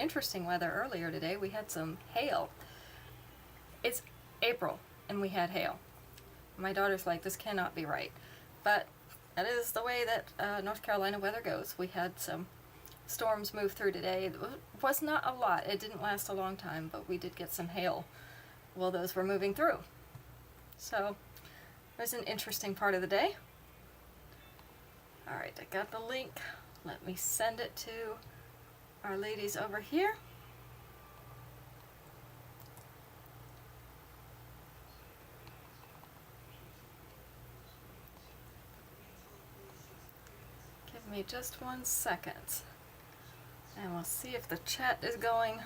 interesting weather earlier today. We had some hail. It's April and we had hail. My daughter's like, this cannot be right. But that is the way that North Carolina weather goes. We had some storms move through today. It was not a lot. It didn't last a long time, but we did get some hail while those were moving through. So it was an interesting part of the day. Alright, I got the link. Let me send it to our ladies over here. Give me just 1 second. And we'll see if the chat is going.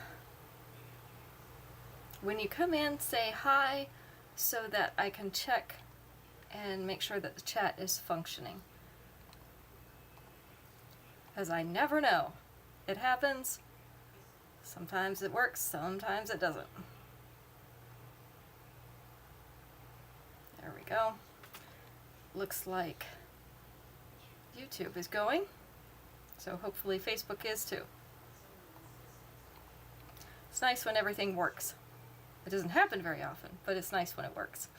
When you come in, say hi so that I can check and make sure that the chat is functioning. Because I never know. It happens. Sometimes it works, sometimes it doesn't. There we go. Looks like YouTube is going. So hopefully Facebook is too. It's nice when everything works. It doesn't happen very often, but it's nice when it works.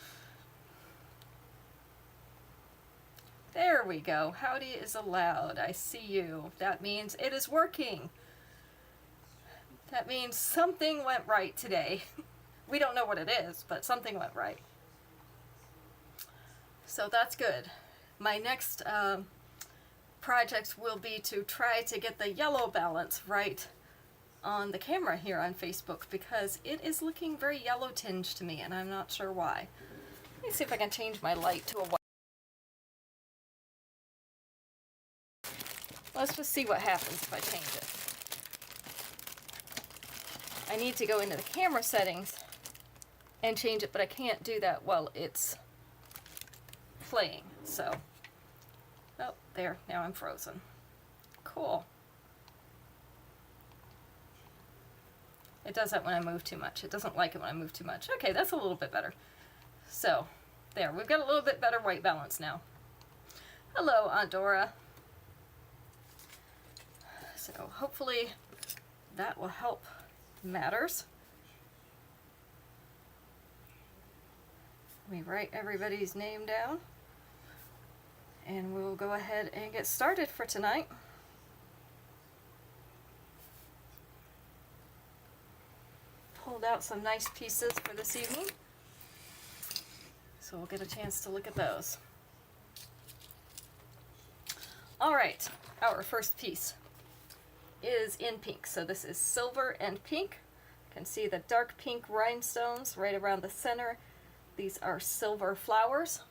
There we go. Howdy is allowed. I see you. That means it is working. That means something went right today. We don't know what it is, but something went right. So that's good. My next project will be to try to get the yellow balance right on the camera here on Facebook, because it is looking very yellow tinged to me and I'm not sure why. Let me see if I can change my light to a white. Let's just see what happens if I change it. I need to go into the camera settings and change it, but I can't do that while it's playing. So, oh, there, now I'm frozen. Cool. It does that when I move too much. It doesn't like it when I move too much. Okay, that's a little bit better. So, there, we've got a little bit better white balance now. Hello, Aunt Dora. So hopefully that will help matters. Let me write everybody's name down and we'll go ahead and get started for tonight. Pulled out some nice pieces for this evening, so we'll get a chance to look at those. All right, our first piece is in pink. So this is silver and pink. You can see the dark pink rhinestones right around the center. These are silver flowers.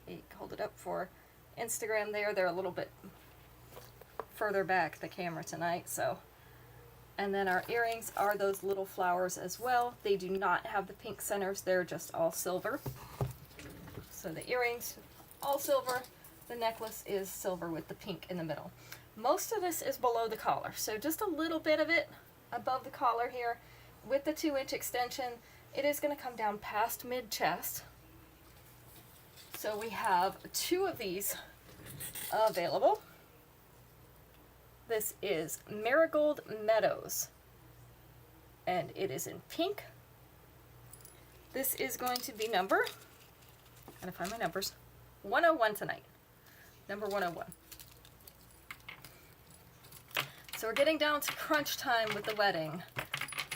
You hold it up for Instagram there. They're a little bit further back the camera tonight, so. And then our earrings are those little flowers as well. They do not have the pink centers. They're just all silver. So the earrings, all silver. The necklace is silver with the pink in the middle. Most of this is below the collar, so just a little bit of it above the collar here. With the 2-inch extension, it is going to come down past mid-chest. So we have 2 of these available. This is Marigold Meadows, and it is in pink. This is going to be number, I'm going to find my numbers, 101 tonight. Number 101. So we're getting down to crunch time with the wedding.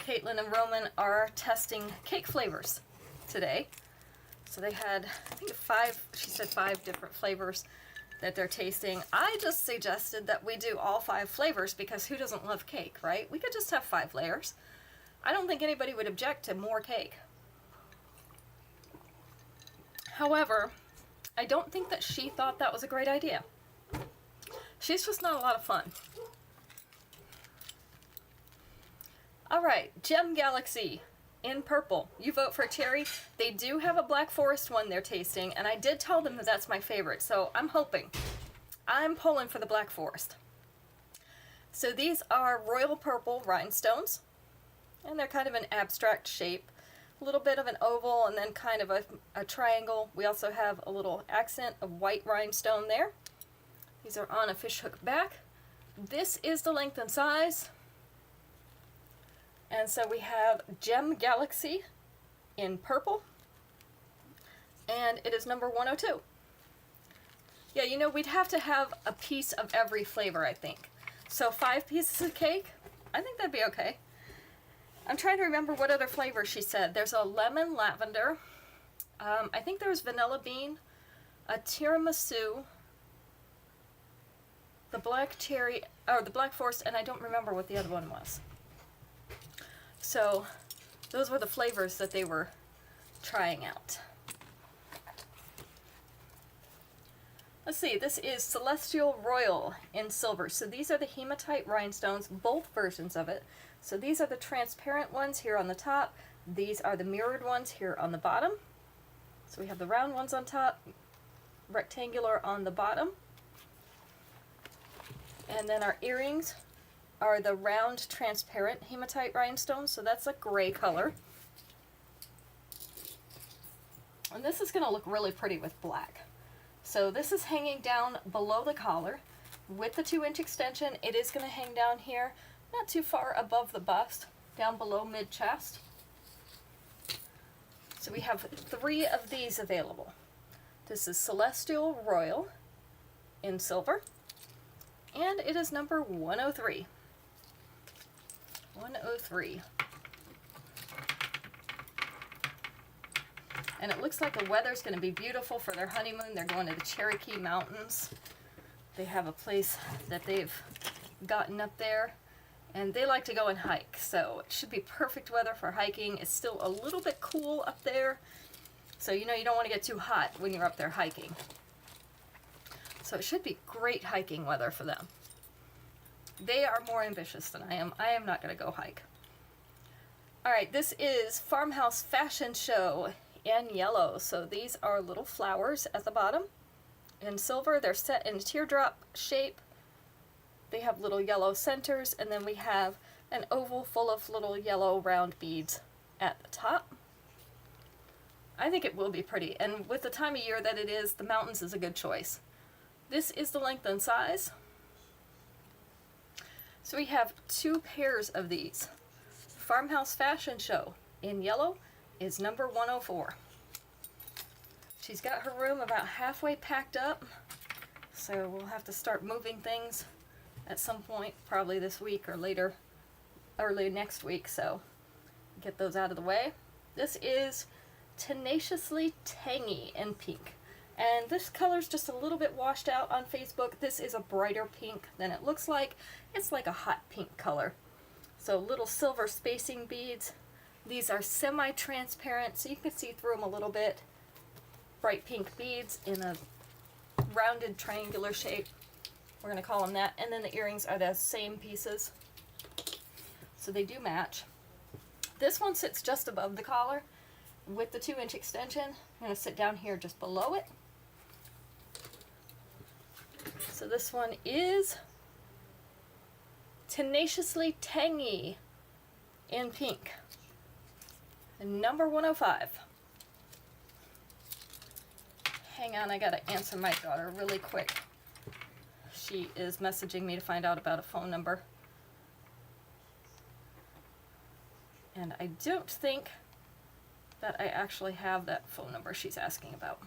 Caitlin and Roman are testing cake flavors today. So they had, I think 5, she said 5 different flavors that they're tasting. I just suggested that we do all 5 flavors because who doesn't love cake, right? We could just have 5 layers. I don't think anybody would object to more cake. However, I don't think that she thought that was a great idea. She's just not a lot of fun. All right, Gem Galaxy in purple. You vote for cherry. They do have a Black Forest one they're tasting, and I did tell them that that's my favorite, so I'm hoping. I'm pulling for the Black Forest. So these are royal purple rhinestones, and they're kind of an abstract shape. A little bit of an oval and then kind of a triangle. We also have a little accent of white rhinestone there. These are on a fishhook back. This is the length and size. And so we have Gem Galaxy in purple, and it is number 102. Yeah, you know, we'd have to have a piece of every flavor, I think. So 5 pieces of cake, I think that'd be okay. I'm trying to remember what other flavor she said. There's a lemon lavender. I think there's vanilla bean, a tiramisu, the black cherry, or the black forest, and I don't remember what the other one was. So those were the flavors that they were trying out. Let's see, this is Celestial Royal in silver. So these are the hematite rhinestones, both versions of it. So these are the transparent ones here on the top. These are the mirrored ones here on the bottom. So we have the round ones on top, rectangular on the bottom. And then our earrings are the round transparent hematite rhinestones. So that's a gray color. And this is going to look really pretty with black. So this is hanging down below the collar with the 2-inch extension. It is going to hang down here, not too far above the bust, down below mid-chest. So we have 3 of these available. This is Celestial Royal in silver, and it is number 103. 103. And it looks like the weather's going to be beautiful for their honeymoon. They're going to the Cherokee Mountains. They have a place that they've gotten up there, and they like to go and hike. So it should be perfect weather for hiking. It's still a little bit cool up there. So you know you don't want to get too hot when you're up there hiking. So it should be great hiking weather for them. They are more ambitious than I am. I am not going to go hike. All right, this is Farmhouse Fashion Show in yellow. So these are little flowers at the bottom. In silver, they're set in teardrop shape. They have little yellow centers, and then we have an oval full of little yellow round beads at the top. I think it will be pretty, and with the time of year that it is, the mountains is a good choice. This is the length and size. So we have 2 pairs of these. Farmhouse Fashion Show in yellow is number 104. She's got her room about halfway packed up, so we'll have to start moving things at some point, probably this week or later, early next week, so get those out of the way. This is Tenaciously Tangy in pink, and this color's just a little bit washed out on Facebook. This is a brighter pink than it looks like. It's like a hot pink color. So little silver spacing beads. These are semi-transparent, so you can see through them a little bit. Bright pink beads in a rounded triangular shape. We're going to call them that. And then the earrings are the same pieces. So they do match. This one sits just above the collar with the 2-inch extension. I'm going to sit down here just below it. So this one is Tenaciously Tangy in pink. And number 105. Hang on, I gotta answer my daughter really quick. She is messaging me to find out about a phone number. And I don't think that I actually have that phone number she's asking about.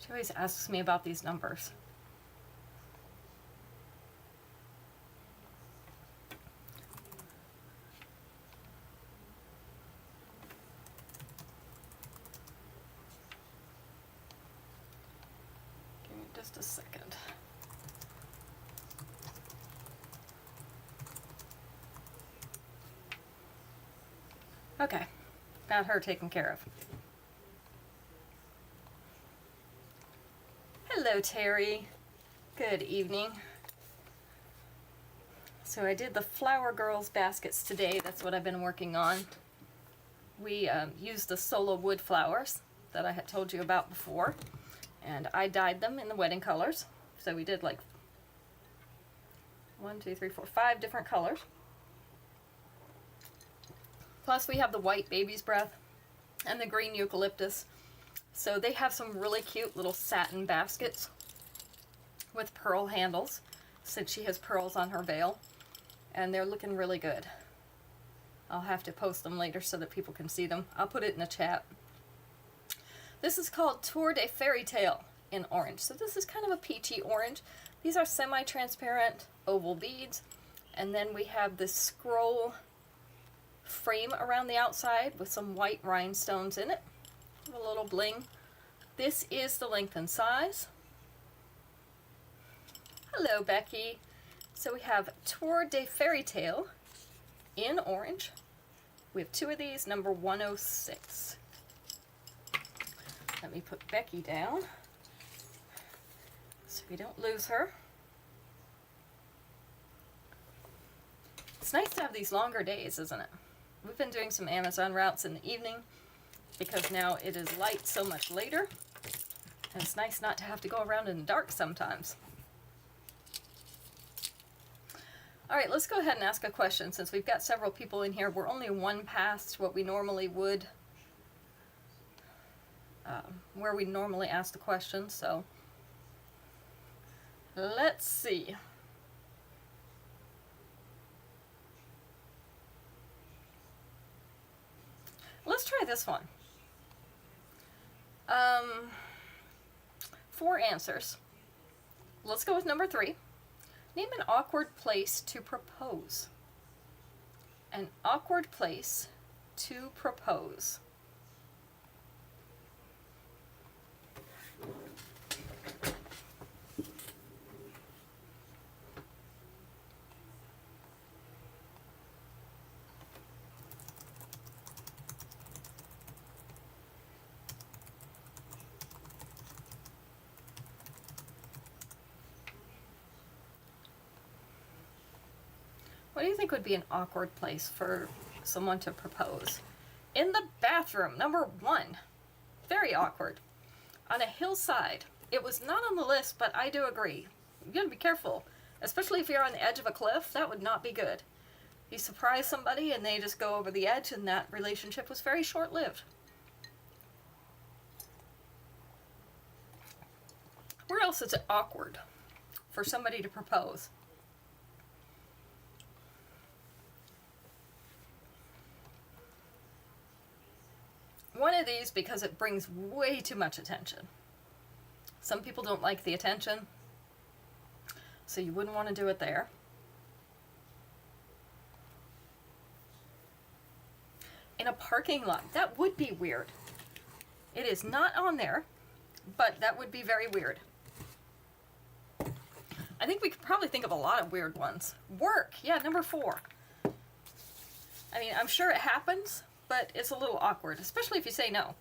She always asks me about these numbers. Give me just a second. Okay, got her taken care of. Hello, Terry. Good evening. So I did the Flower Girls baskets today. That's what I've been working on. We used the solo wood flowers that I had told you about before, and I dyed them in the wedding colors. So we did like 5 different colors. Plus we have the white baby's breath and the green eucalyptus. So they have some really cute little satin baskets. with pearl handles, since she has pearls on her veil. And they're looking really good. I'll have to post them later so that people can see them. I'll put it in the chat. This is called Tour de Fairy Tale in orange. So this is kind of a peachy orange. These are semi-transparent oval beads. And then we have this scroll frame around the outside with some white rhinestones in it. A little bling. This is the length and size. Hello, Becky. So we have Tour de Fairy Tale in orange. We have 2 of these, number 106. Let me put Becky down so we don't lose her. It's nice to have these longer days, isn't it? We've been doing some Amazon routes in the evening because now it is light so much later. And it's nice not to have to go around in the dark sometimes. All right, let's go ahead and ask a question. Since we've got several people in here, we're only one past what we normally would, where we normally ask the question. So let's see. Let's try this one. 4 answers. Let's go with number 3. Name an awkward place to propose. An awkward place to propose. What do you think would be an awkward place for someone to propose? In the bathroom, number 1. Very awkward. On a hillside. It was not on the list, but I do agree. You gotta be careful. Especially if you're on the edge of a cliff, that would not be good. You surprise somebody and they just go over the edge, and that relationship was very short-lived. Where else is it awkward for somebody to propose? One of these because it brings way too much attention. Some people don't like the attention, so you wouldn't want to do it there. In a parking lot, that would be weird. It is not on there, but that would be very weird. I think we could probably think of a lot of weird ones. Work, yeah, number 4. I mean, I'm sure it happens, but it's a little awkward, especially if you say no.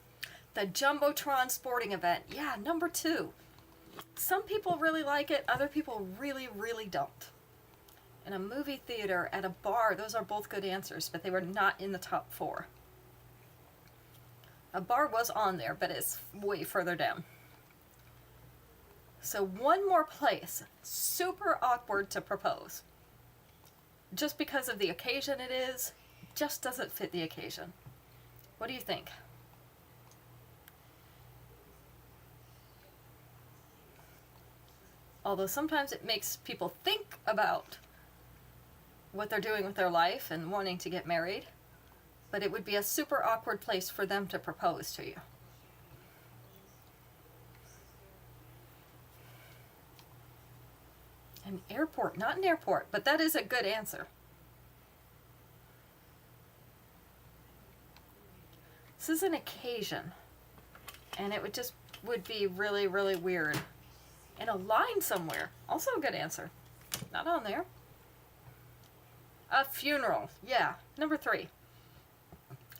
The Jumbotron sporting event, yeah, number 2. Some people really like it, other people really, really don't. In a movie theater, at a bar, those are both good answers, but they were not in the top 4. A bar was on there, but it's way further down. So one more place, super awkward to propose. Just because of the occasion it is, just doesn't fit the occasion. What do you think? Although sometimes it makes people think about what they're doing with their life and wanting to get married, but it would be a super awkward place for them to propose to you. An airport, not an airport, but that is a good answer. This is an occasion, and it would be really, really weird. In a line somewhere, also a good answer. Not on there. A funeral, yeah, number 3.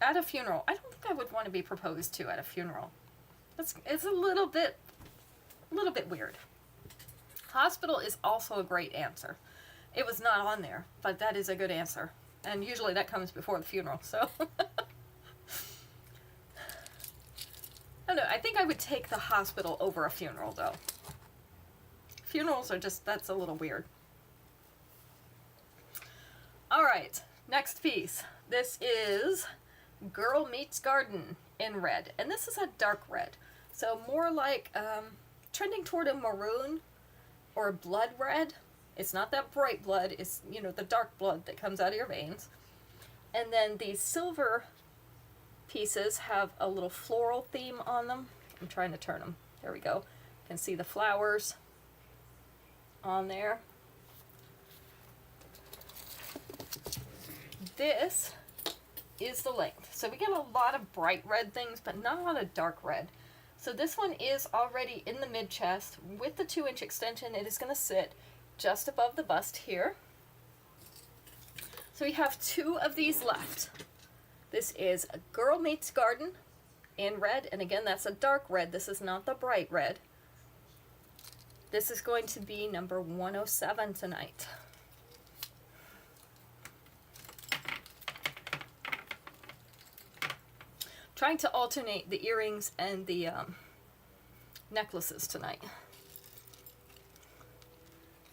At a funeral, I don't think I would want to be proposed to at a funeral. It's a little bit weird. Hospital is also a great answer. It was not on there, but that is a good answer. And usually that comes before the funeral, so. I don't know, I think I would take the hospital over a funeral, though. Funerals are just, that's a little weird. All right, next piece. This is Girl Meets Garden in red. And this is a dark red. So more like trending toward a maroon or blood red. It's not that bright blood, it's, you know, the dark blood that comes out of your veins. And then these silver pieces have a little floral theme on them. I'm trying to turn them. There we go. You can see the flowers on there. This is the length. So we get a lot of bright red things, but not a lot of dark red. So this one is already in the mid chest with the 2-inch extension. It is going to sit just above the bust here. So we have 2 of these left. This is a Girl Meets Garden in red, and again, that's a dark red. This is not the bright red. This is going to be number 107 tonight. Trying to alternate the earrings and the necklaces tonight.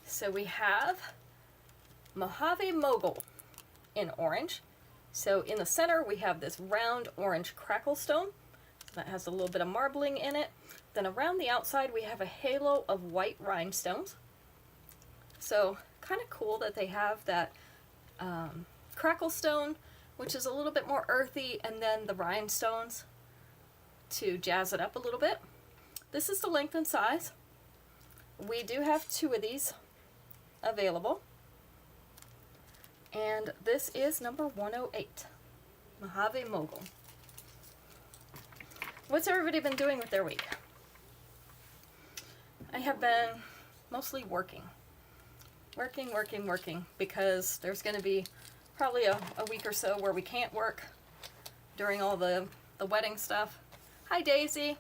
So we have Mojave Mogul in orange. So in the center we have this round orange crackle stone that has a little bit of marbling in it. Then around the outside we have a halo of white rhinestones. So kind of cool that they have that crackle stone, which is a little bit more earthy, and then the rhinestones to jazz it up a little bit. This is the length and size. We do have 2 of these available. And this is number 108, Mojave Mogul. What's everybody been doing with their week? I have been mostly working, because there's going to be probably a week or so where we can't work during all the wedding stuff. Hi, Daisy.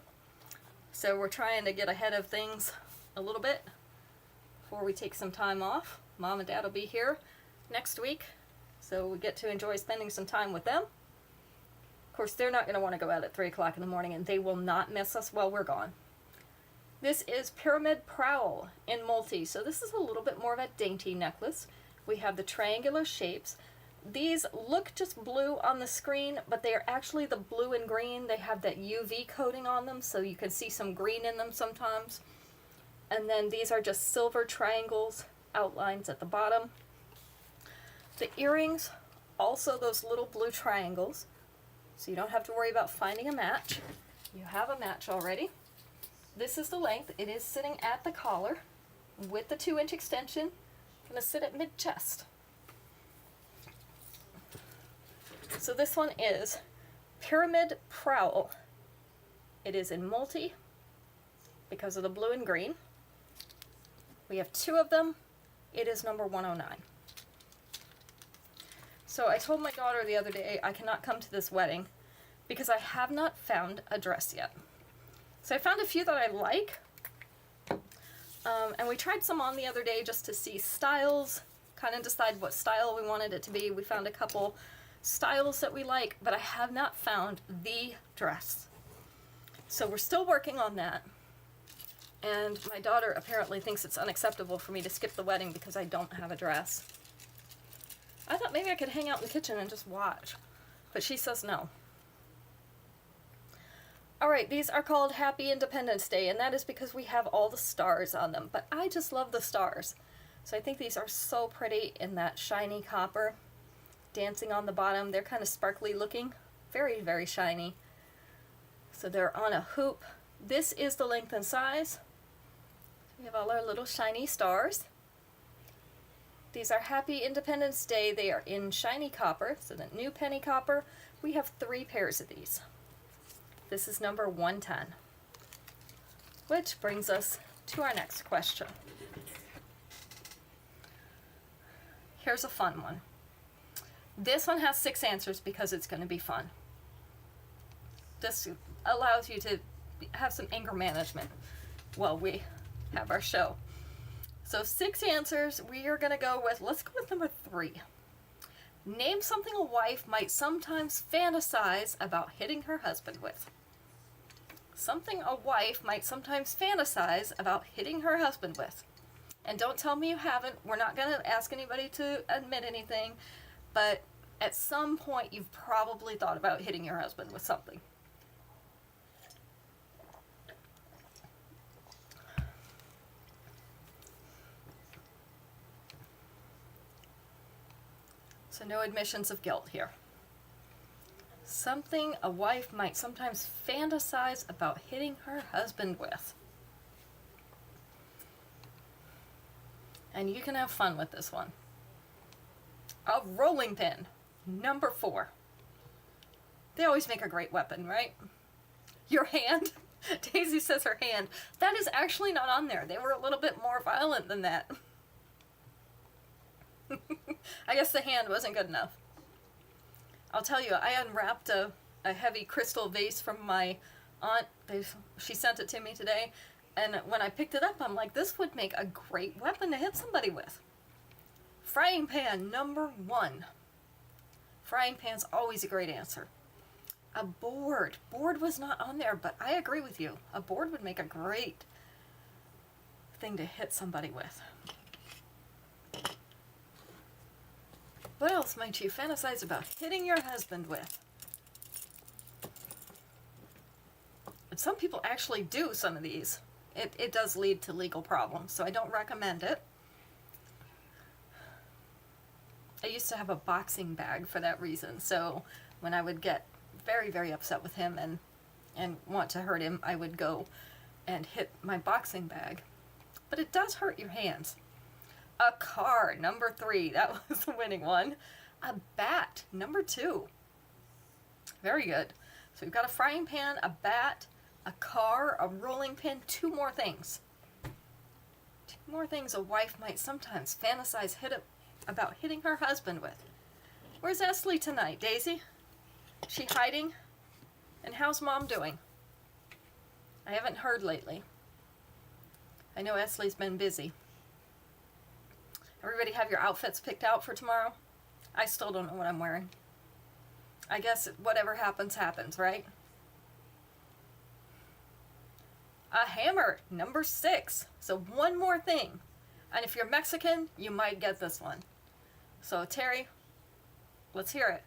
So we're trying to get ahead of things a little bit before we take some time off. Mom and Dad will be here next week, so we get to enjoy spending some time with them. Of course, they're not going to want to go out at 3 o'clock in the morning, and they will not miss us while we're gone. This is Pyramid Prowl in multi, so this is a little bit more of a dainty necklace. We have the triangular shapes. These look just blue on the screen, but they are actually the blue and green. They have that UV coating on them, so you can see some green in them sometimes. And then these are just silver triangles, outlines at the bottom. The earrings, also those little blue triangles, so you don't have to worry about finding a match. You have a match already. This is the length. It is sitting at the collar with the 2-inch extension. Going to sit at mid-chest. So this one is Pyramid Prowl. It is in multi because of the blue and green. We have 2 of them. It is number 109. So I told my daughter the other day I cannot come to this wedding because I have not found a dress yet. So I found a few that I like. And we tried some on the other day just to see styles, kind of decide what style we wanted it to be. We found a couple styles that we like, but I have not found the dress. So we're still working on that. And my daughter apparently thinks it's unacceptable for me to skip the wedding because I don't have a dress. I thought maybe I could hang out in the kitchen and just watch, but she says no. Alright, these are called Happy Independence Day, and that is because we have all the stars on them, but I just love the stars. So I think these are so pretty in that shiny copper, dancing on the bottom. They're kind of sparkly looking, very, very shiny. So they're on a hoop. This is the length and size. We have all our little shiny stars. These are Happy Independence Day. They are in shiny copper, so the new penny copper. We have 3 pairs of these. This is number 110. Which brings us to our next question. Here's a fun one. This one has 6 answers because it's going to be fun. This allows you to have some anger management while we have our show. So 6 answers. We are going to go with, let's go with number 3. Name something a wife might sometimes fantasize about hitting her husband with. Something a wife might sometimes fantasize about hitting her husband with. And don't tell me you haven't. We're not going to ask anybody to admit anything. But at some point you've probably thought about hitting your husband with something. So no admissions of guilt here. Something a wife might sometimes fantasize about hitting her husband with. And you can have fun with this one. A rolling pin, number 4. They always make a great weapon, right? Your hand. Daisy says her hand. That is actually not on there. They were a little bit more violent than that. I guess the hand wasn't good enough. I'll tell you, I unwrapped a heavy crystal vase from my aunt. She sent it to me today. And when I picked it up, I'm like, this would make a great weapon to hit somebody with. Frying pan, number 1. Frying pan's always a great answer. A board. Board was not on there, but I agree with you. A board would make a great thing to hit somebody with. What else might you fantasize about hitting your husband with? And some people actually do some of these. It does lead to legal problems, so I don't recommend it. I used to have a boxing bag for that reason, so when I would get very, very upset with him and want to hurt him, I would go and hit my boxing bag. But it does hurt your hands. A car, number 3. That was the winning one. A bat, number 2. Very good. So we've got a frying pan, a bat, a car, a rolling pin, 2 more things. 2 more things a wife might sometimes fantasize about hitting her husband with. Where's Esley tonight, Daisy? She hiding? And how's Mom doing? I haven't heard lately. I know Esley's been busy. Everybody have your outfits picked out for tomorrow? I still don't know what I'm wearing. I guess whatever happens, happens, right? A hammer, number 6. So 1 more thing. And if you're Mexican, you might get this one. So Terry, let's hear it.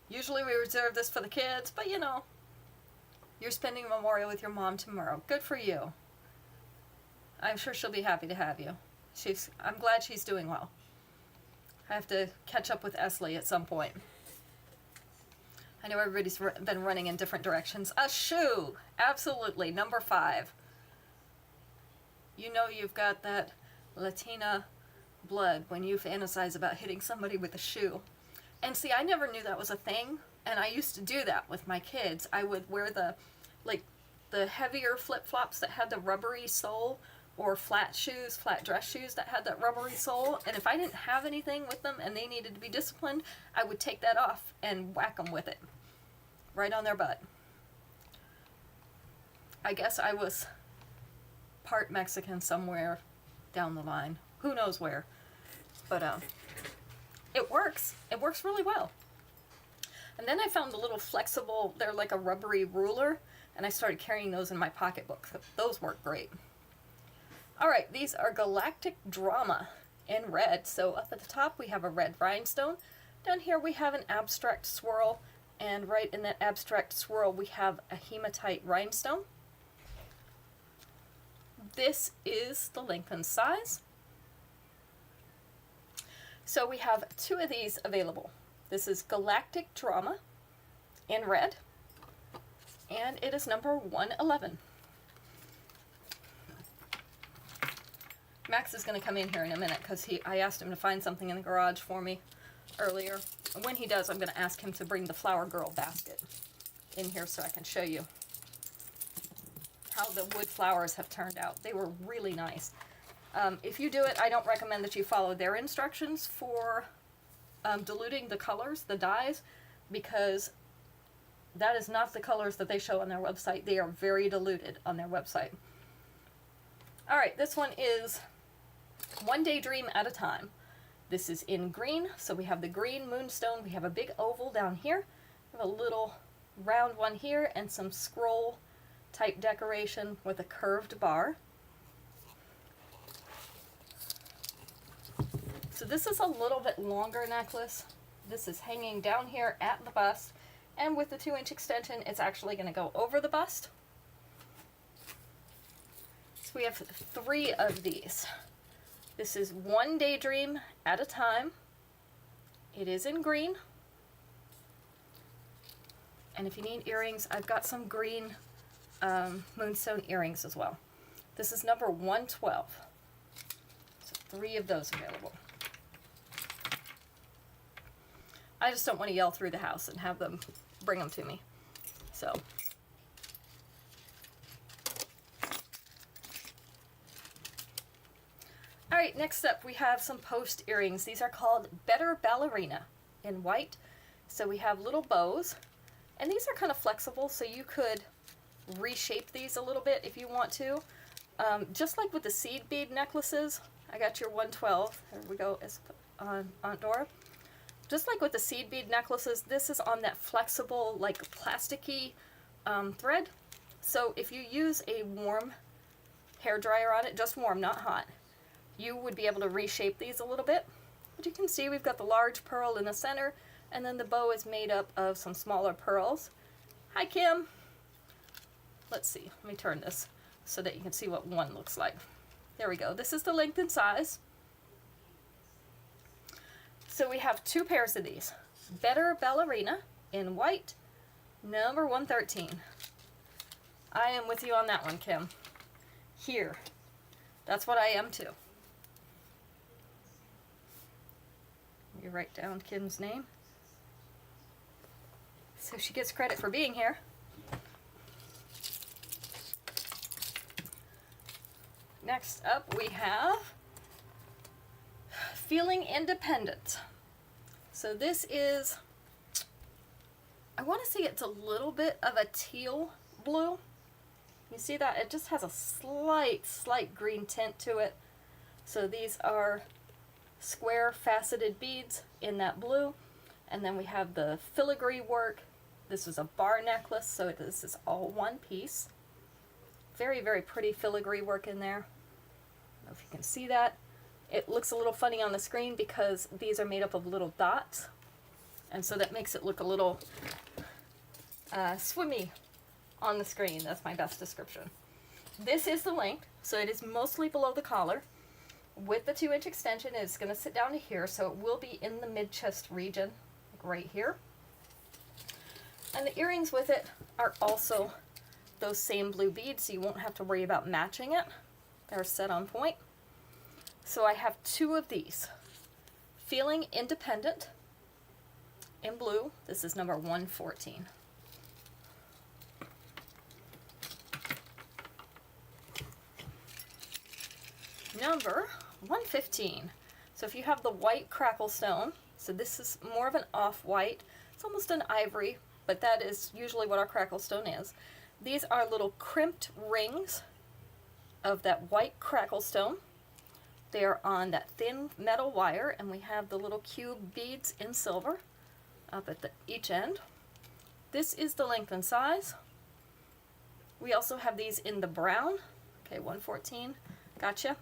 Usually we reserve this for the kids, but you know, you're spending Memorial with your mom tomorrow. Good for you. I'm sure she'll be happy to have you. I'm glad she's doing well. I have to catch up with Esley at some point. I know everybody's been running in different directions. A shoe, absolutely, number 5. You know you've got that Latina blood when you fantasize about hitting somebody with a shoe. And see, I never knew that was a thing, and I used to do that with my kids. I would wear the heavier flip-flops that had the rubbery sole, or flat dress shoes that had that rubbery sole, and if I didn't have anything with them and they needed to be disciplined, I would take that off and whack them with it. Right on their butt. I guess I was part Mexican somewhere down the line. Who knows where. But it works. It works really well. And then I found a little flexible, they're like a rubbery ruler, and I started carrying those in my pocketbook. Those work great. All right, these are Galactic Drama in red. So up at the top we have a red rhinestone. Down here we have an abstract swirl, and right in that abstract swirl we have a hematite rhinestone. This is the length and size. So we have 2 of these available. This is Galactic Drama in red, and it is number 111. Max is going to come in here in a minute because I asked him to find something in the garage for me earlier. And when he does, I'm going to ask him to bring the Flower Girl basket in here so I can show you how the wood flowers have turned out. They were really nice. If you do it, I don't recommend that you follow their instructions for diluting the colors, the dyes, because that is not the colors that they show on their website. They are very diluted on their website. All right, this one is One Daydream at a Time. This is in green, so we have the green moonstone. We have a big oval down here. We have a little round one here and some scroll type decoration with a curved bar. So this is a little bit longer necklace. This is hanging down here at the bust, and with the 2-inch extension, it's actually going to go over the bust. So we have 3 of these. This is one daydream at a time. It is in green. And if you need earrings, I've got some green moonstone earrings as well. This is number 112. So 3 of those available. I just don't want to yell through the house and have them bring them to me. So. All right, next up we have some post earrings. These are called Better Ballerina in white. So we have little bows, and these are kind of flexible, so you could reshape these a little bit if you want to. Just like with the seed bead necklaces, I got your 112. There we go, it's on Aunt Dora. Just like with the seed bead necklaces, this is on that flexible, like plasticky thread. So if you use a warm hair dryer on it, just warm, not hot, you would be able to reshape these a little bit. But you can see we've got the large pearl in the center, and then the bow is made up of some smaller pearls. Hi, Kim. Let's see, let me turn this so that you can see what one looks like. There we go. This is the length and size. So we have 2 pairs of these. Better Ballerina in white, number 113. I am with you on that one, Kim. Here. That's what I am too. You write down Kim's name so she gets credit for being here. Next up we have Feeling Independent. So this is, I want to say it's a little bit of a teal blue. You see that? It just has a slight green tint to it. So these are square faceted beads in that blue. And then we have the filigree work. This is a bar necklace, so this is all one piece. Very, very pretty filigree work in there. I don't know if you can see that. It looks a little funny on the screen because these are made up of little dots. And so that makes it look a little swimmy on the screen. That's my best description. This is the length, so it is mostly below the collar. With the 2-inch extension, it's going to sit down to here, so it will be in the mid-chest region, like right here. And the earrings with it are also those same blue beads, so you won't have to worry about matching it. They're set on point. So I have 2 of these. Feeling Independent in blue. This is number 114. Number 115. So if you have the white crackle stone, so this is more of an off-white, it's almost an ivory, but that is usually what our crackle stone is. These are little crimped rings of that white crackle stone. They are on that thin metal wire, and we have the little cube beads in silver up at each end. This is the length and size. We also have these in the brown. Okay, 114. Gotcha.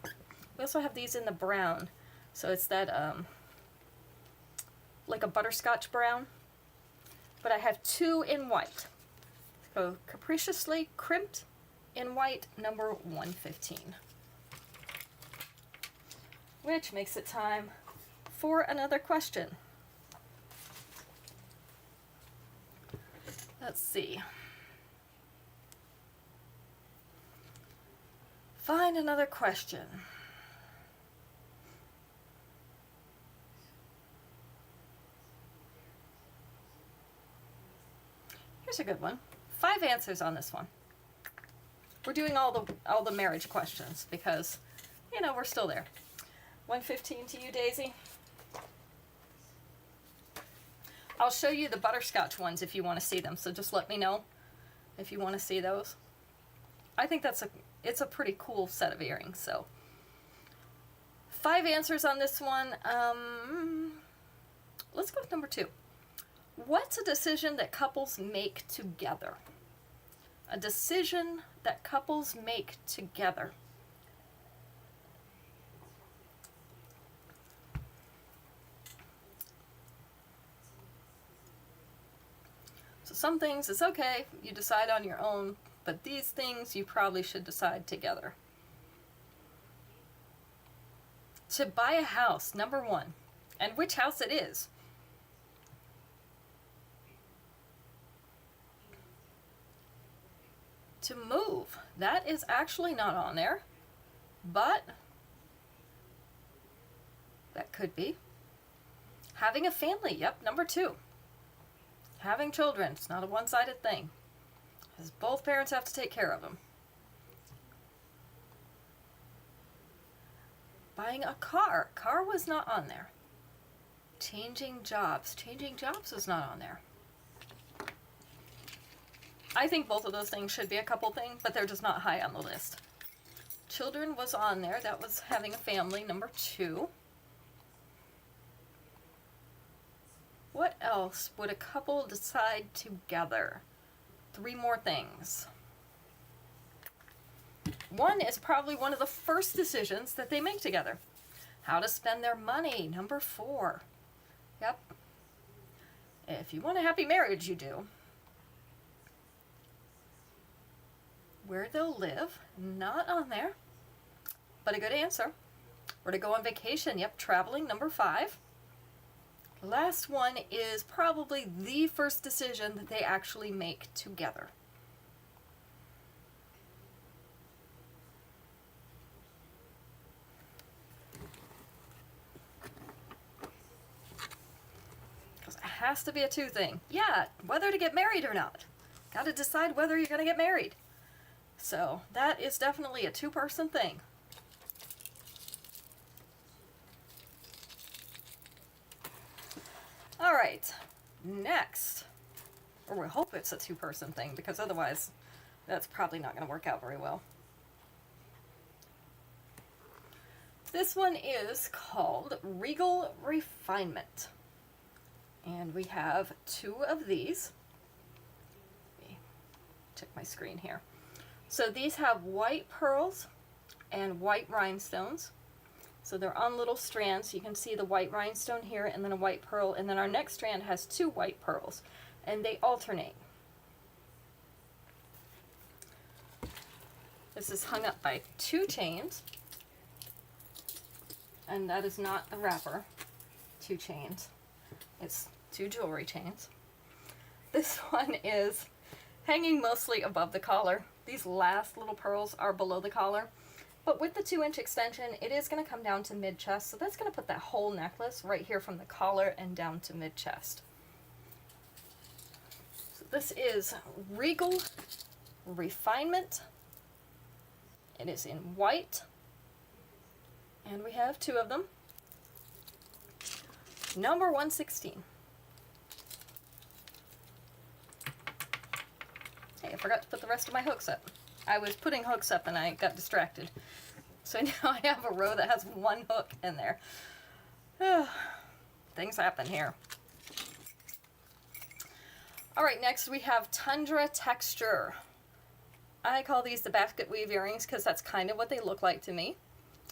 We also have these in the brown. So it's that, like a butterscotch brown. But I have 2 in white. So capriciously crimped in white, number 115. Which makes it time for another question. Let's see. Find another question. Here's a good one. 5 answers on this one. We're doing all the marriage questions because, you know, we're still there. 115 to you, Daisy. I'll show you the butterscotch ones if you want to see them, so just let me know if you want to see those. I think it's a pretty cool set of earrings. So 5 answers on this one. Let's go with number 2. What's a decision that couples make together? A decision that couples make together. So some things it's okay, you decide on your own, but these things you probably should decide together. To buy a house, number 1. And which house it is. To move, that is actually not on there, but that could be. Having a family, yep, number 2. Having children, it's not a one-sided thing, because both parents have to take care of them. Buying a car, car was not on there. Changing jobs was not on there. I think both of those things should be a couple things, but they're just not high on the list. Children was on there, that was having a family, number 2. What else would a couple decide together? 3 more things. 1 is probably one of the first decisions that they make together. How to spend their money, number 4. Yep. If you want a happy marriage, you do. Where they'll live, not on there, but a good answer. Where to go on vacation, yep, traveling, number 5. The last one is probably the first decision that they actually make together. Because it has to be a 2 thing. Yeah, whether to get married or not. Got to decide whether you're going to get married. So that is definitely a 2-person thing. All right, next, or we hope it's a 2-person thing, because otherwise that's probably not going to work out very well. This one is called Regal Refinement. And we have 2 of these. Let me check my screen here. So these have white pearls and white rhinestones. So they're on little strands. You can see the white rhinestone here and then a white pearl. And then our next strand has 2 white pearls. And they alternate. This is hung up by 2 chains. And that is not a wrapper. 2 chains. It's 2 jewelry chains. This one is hanging mostly above the collar. These last little pearls are below the collar. But with the 2-inch extension, it is going to come down to mid-chest. So that's going to put that whole necklace right here from the collar and down to mid-chest. So this is Regal Refinement. It is in white. And we have 2 of them. Number 116. Hey, I forgot to put the rest of my hooks up. I was putting hooks up and I got distracted. So now I have a row that has 1 hook in there. Things happen here. Alright, next we have Tundra Texture. I call these the basket weave earrings because that's kind of what they look like to me.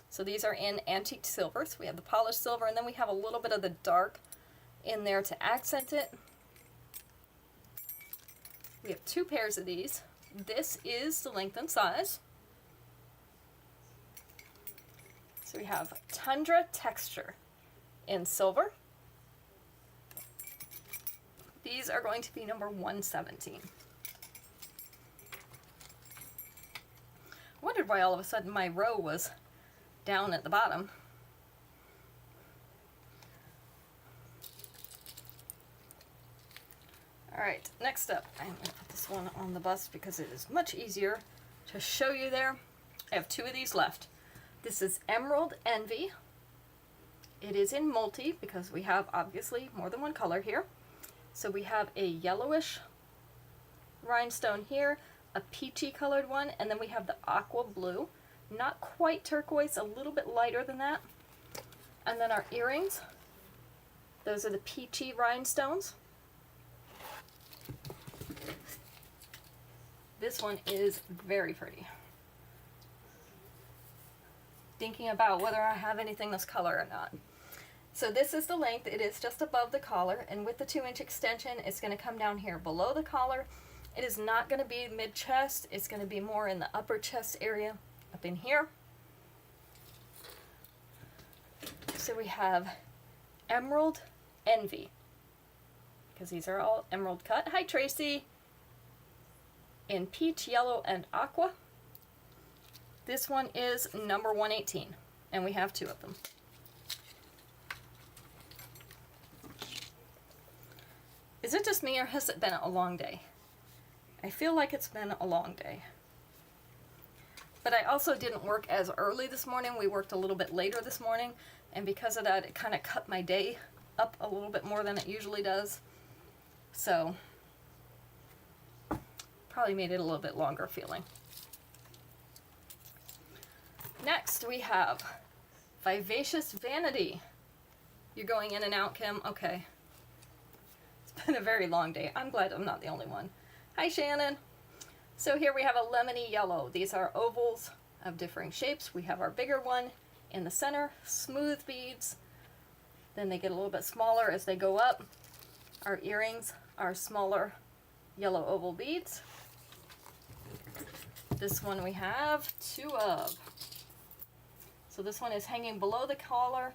So these are in antique silver. So we have the polished silver and then we have a little bit of the dark in there to accent it. We have 2 pairs of these. This is the length and size. So we have Tundra Texture in silver. These are going to be number 117. I wondered why all of a sudden my row was down at the bottom. Alright, next up, I'm going to put this one on the bust because it is much easier to show you there. I have 2 of these left. This is Emerald Envy. It is in multi because we have obviously more than one color here. So we have a yellowish rhinestone here, a peachy colored one, and then we have the aqua blue. Not quite turquoise, a little bit lighter than that. And then our earrings, those are the peachy rhinestones. This one is very pretty. Thinking about whether I have anything this color or not. So this is the length. It is just above the collar, and with the 2-inch extension, it's going to come down here below the collar. It is not going to be mid-chest. It's going to be more in the upper chest area, up in here. So we have Emerald Envy, because these are all emerald cut. Hi, Tracy. In peach, yellow, and aqua. This one is number 118, and we have 2 of them. Is it just me, or has it been a long day? I feel like it's been a long day. But I also didn't work as early this morning. We worked a little bit later this morning, and because of that, it kind of cut my day up a little bit more than it usually does. So, probably made it a little bit longer feeling. Next, we have Vivacious Vanity. You're going in and out, Kim? Okay. It's been a very long day. I'm glad I'm not the only one. Hi, Shannon. So here we have a lemony yellow. These are ovals of differing shapes. We have our bigger one in the center, smooth beads. Then they get a little bit smaller as they go up. Our earrings are smaller yellow oval beads. This one we have 2 of. So this one is hanging below the collar.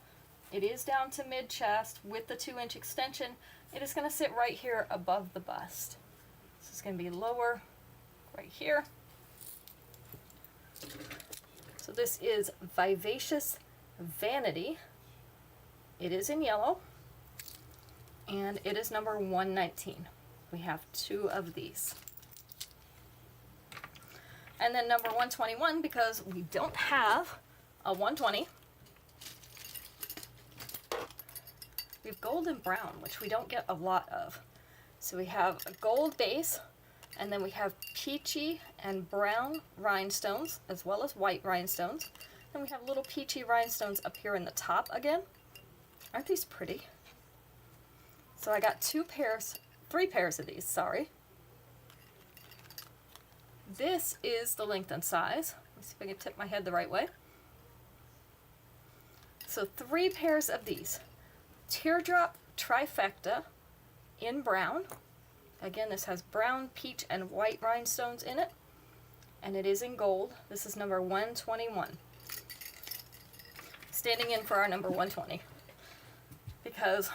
It is down to mid-chest with the 2-inch extension. It is going to sit right here above the bust. So it's going to be lower right here. So this is Vivacious Vanity. It is in yellow, and it is number 119. We have 2 of these. And then number 121, because we don't have a 120. We have gold and brown, which we don't get a lot of. So we have a gold base, and then we have peachy and brown rhinestones, as well as white rhinestones. And we have little peachy rhinestones up here in the top again. Aren't these pretty? So I got 3 pairs of these, sorry. This is the length and size. Let's see if I can tip my head the right way. So 3 pairs of these. Teardrop Trifecta in brown. Again, this has brown, peach, and white rhinestones in it. And it is in gold. This is number 121. Standing in for our number 120. Because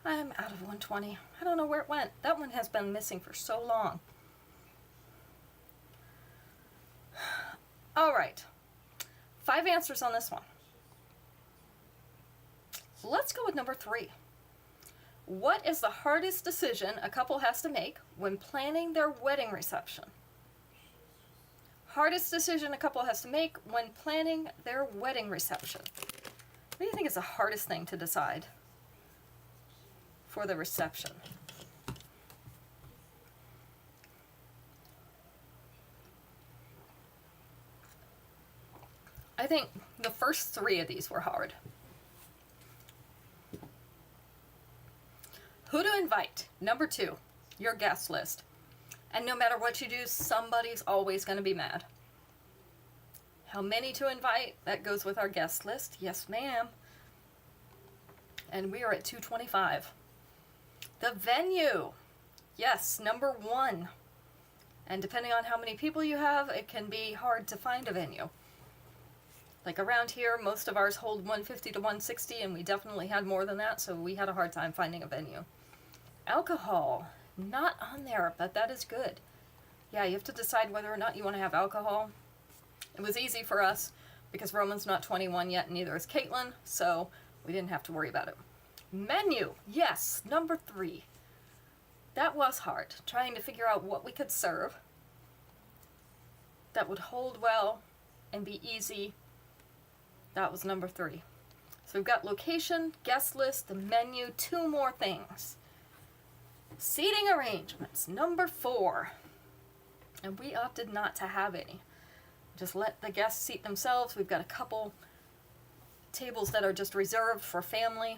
I'm out of 120. I don't know where it went. That one has been missing for so long. All right. 5 answers on this one. Let's go with number 3. What is the hardest decision a couple has to make when planning their wedding reception? Hardest decision a couple has to make when planning their wedding reception. What do you think is the hardest thing to decide for the reception? I think the first 3 of these were hard. Who to invite? Number 2, your guest list. And no matter what you do, somebody's always going to be mad. How many to invite? That goes with our guest list. Yes, ma'am. And we are at 225. The venue. Yes, number 1. And depending on how many people you have, it can be hard to find a venue. Like around here, most of ours hold 150 to 160, and we definitely had more than that, so we had a hard time finding a venue. Alcohol, not on there, but that is good. Yeah, you have to decide whether or not you want to have alcohol. It was easy for us because Roman's not 21 yet, and neither is Caitlin, so we didn't have to worry about it. Menu, yes, number 3. That was hard, trying to figure out what we could serve that would hold well and be easy. That was number 3. So we've got location, guest list, the menu, 2 more things. Seating arrangements, number 4. And we opted not to have any. Just let the guests seat themselves. We've got a couple tables that are just reserved for family,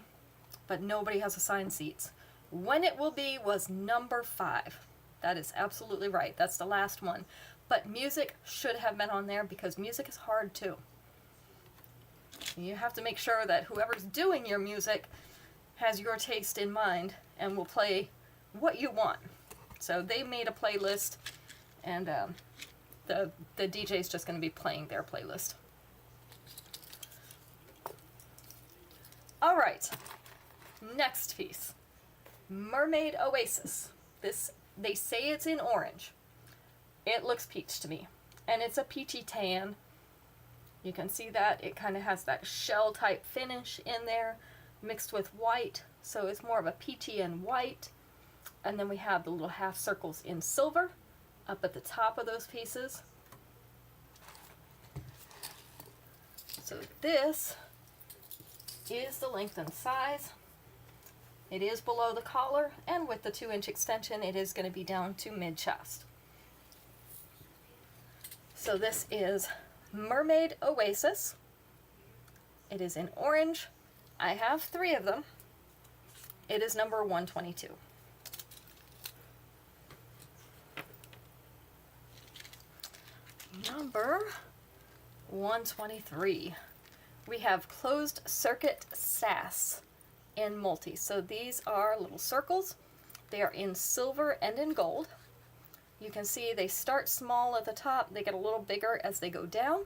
but nobody has assigned seats. When it will be was number 5. That is absolutely right. That's the last one. But music should have been on there because music is hard too. You have to make sure that whoever's doing your music has your taste in mind and will play what you want. So they made a playlist, and the DJ's just going to be playing their playlist. All right, next piece, Mermaid Oasis. This, they say it's in orange. It looks peach to me, and it's a peachy tan. You can see that it kind of has that shell type finish in there mixed with white, so it's more of a peachy and white. And then we have the little half circles in silver up at the top of those pieces. So this is the length and size. It is below the collar, and with the 2-inch extension it is going to be down to mid-chest. So this is Mermaid Oasis. It is in orange. I have 3 of them. It is number 122. Number 123. We have Closed Circuit Sass in multi. So these are little circles. They are in silver and in gold. You can see they start small at the top. They get a little bigger as they go down.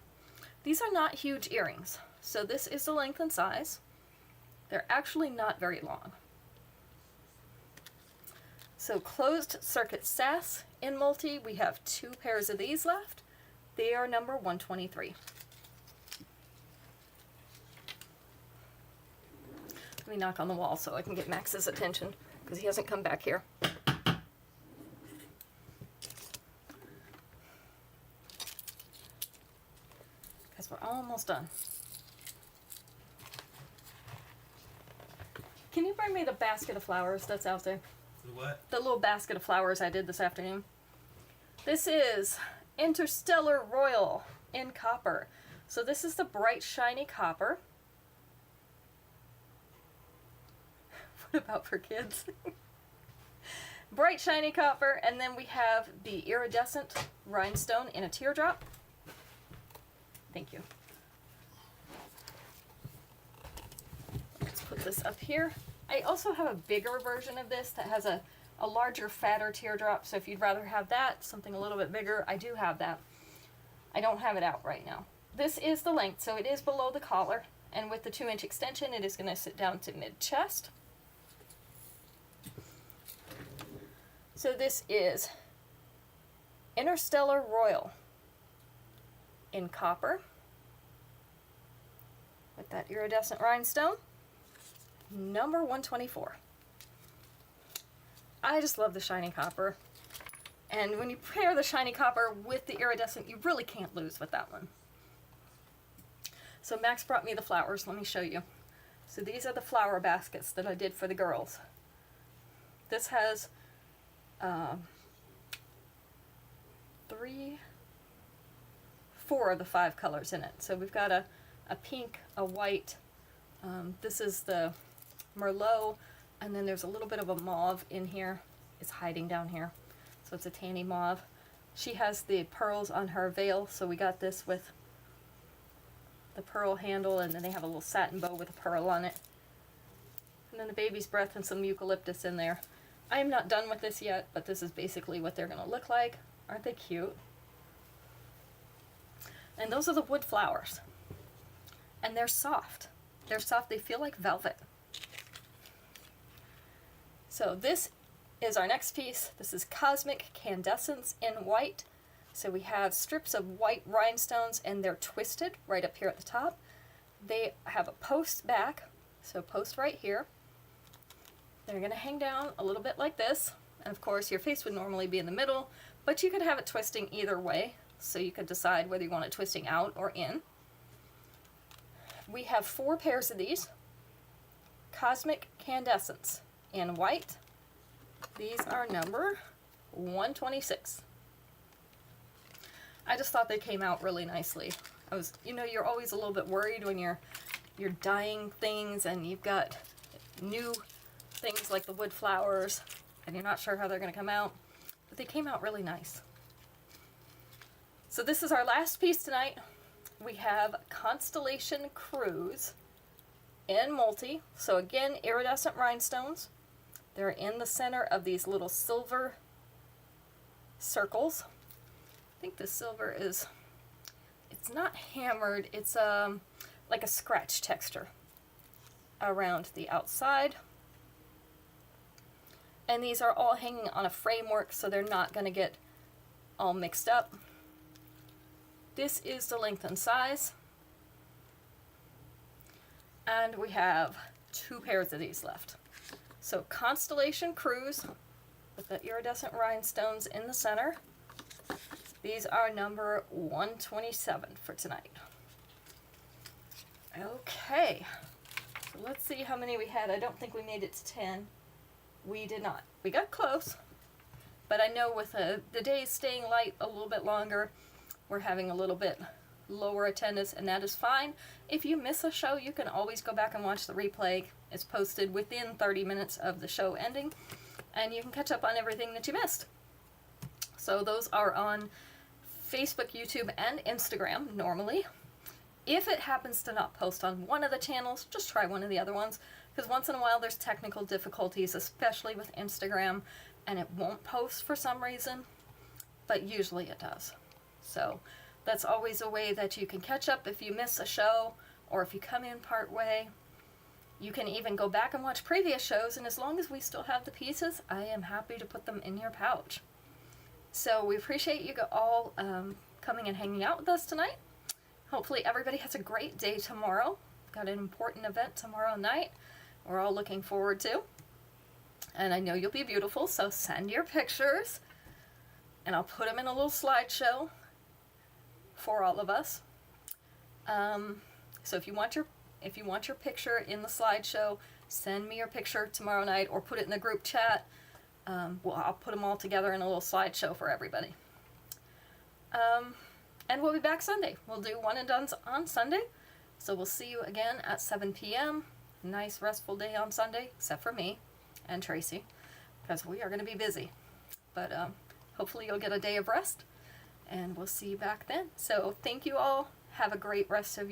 These are not huge earrings. So this is the length and size. They're actually not very long. So Closed Circuit Sass in multi. We have 2 pairs of these left. They are number 123. Let me knock on the wall so I can get Max's attention, because he hasn't come back here. Because we're almost done. Can you bring me the basket of flowers that's out there? The what? The little basket of flowers I did this afternoon. This is Interstellar Royal in copper. So this is the bright shiny copper. What about for kids? Bright shiny copper, and then we have the iridescent rhinestone in a teardrop. Thank you. Let's put this up here. I also have a bigger version of this that has a larger, fatter teardrop, so if you'd rather have that, something a little bit bigger, I do have that. I don't have it out right now. This is the length, so it is below the collar, and with the 2-inch extension, it is going to sit down to mid-chest. So this is Interstellar Royal in copper with that iridescent rhinestone, number 124. I just love the shiny copper, and when you pair the shiny copper with the iridescent, you really can't lose with that one. So Max brought me the flowers. Let me show you. So these are the flower baskets that I did for the girls. This has 4 of the 5 colors in it. So we've got a pink, a white, this is the Merlot, and then there's a little bit of a mauve in here. It's hiding down here. So it's a tanny mauve. She has the pearls on her veil, so we got this with the pearl handle, and then they have a little satin bow with a pearl on it. And then the baby's breath and some eucalyptus in there. I am not done with this yet, but this is basically what they're going to look like. Aren't they cute? And those are the wood flowers. And they're soft. They're soft. They feel like velvet. So this is our next piece. This is Cosmic Candescence in white. So we have strips of white rhinestones, and they're twisted right up here at the top. They have a post back, so post right here. They're going to hang down a little bit like this. And of course, your face would normally be in the middle, but you could have it twisting either way. So you could decide whether you want it twisting out or in. We have 4 pairs of these. Cosmic Candescence in white. These are number 126. I just thought they came out really nicely. You're always a little bit worried when you're dyeing things and you've got new things like the wood flowers and you're not sure how they're going to come out, but they came out really nice. So this is our last piece tonight. We have Constellation Cruise in multi. So again, iridescent rhinestones. They're in the center of these little silver circles. I think the silver is, it's not hammered, it's like a scratch texture. around the outside. And these are all hanging on a framework, so they're not going to get all mixed up. This is the length and size. And we have 2 pairs of these left. So Constellation Cruise with the iridescent rhinestones in the center. These are number 127 for tonight. Okay, so let's see how many we had. I don't think we made it to 10. We did not. We got close, but I know with the days staying light a little bit longer, we're having a little bit lower attendance, and that is fine. If you miss a show, you can always go back and watch the replay. It's posted within 30 minutes of the show ending, and you can catch up on everything that you missed. So those are on Facebook, YouTube, and Instagram normally. If it happens to not post on one of the channels, just try one of the other ones, because once in a while there's technical difficulties, especially with Instagram, and it won't post for some reason, but usually it does. So that's always a way that you can catch up if you miss a show, or if you come in part way. You can even go back and watch previous shows, and as long as we still have the pieces, I am happy to put them in your pouch. So we appreciate you all coming and hanging out with us tonight. Hopefully everybody has a great day tomorrow. Got an important event tomorrow night we're all looking forward to. And I know you'll be beautiful, so send your pictures. And I'll put them in a little slideshow for all of us. So if you want your picture in the slideshow, send me your picture tomorrow night or put it in the group chat. I'll put them all together in a little slideshow for everybody. And we'll be back Sunday. We'll do one and dones on Sunday. So we'll see you again at 7 p.m. Nice restful day on Sunday, except for me and Tracy, because we are going to be busy. But hopefully you'll get a day of rest, and we'll see you back then. So thank you all. Have a great rest of your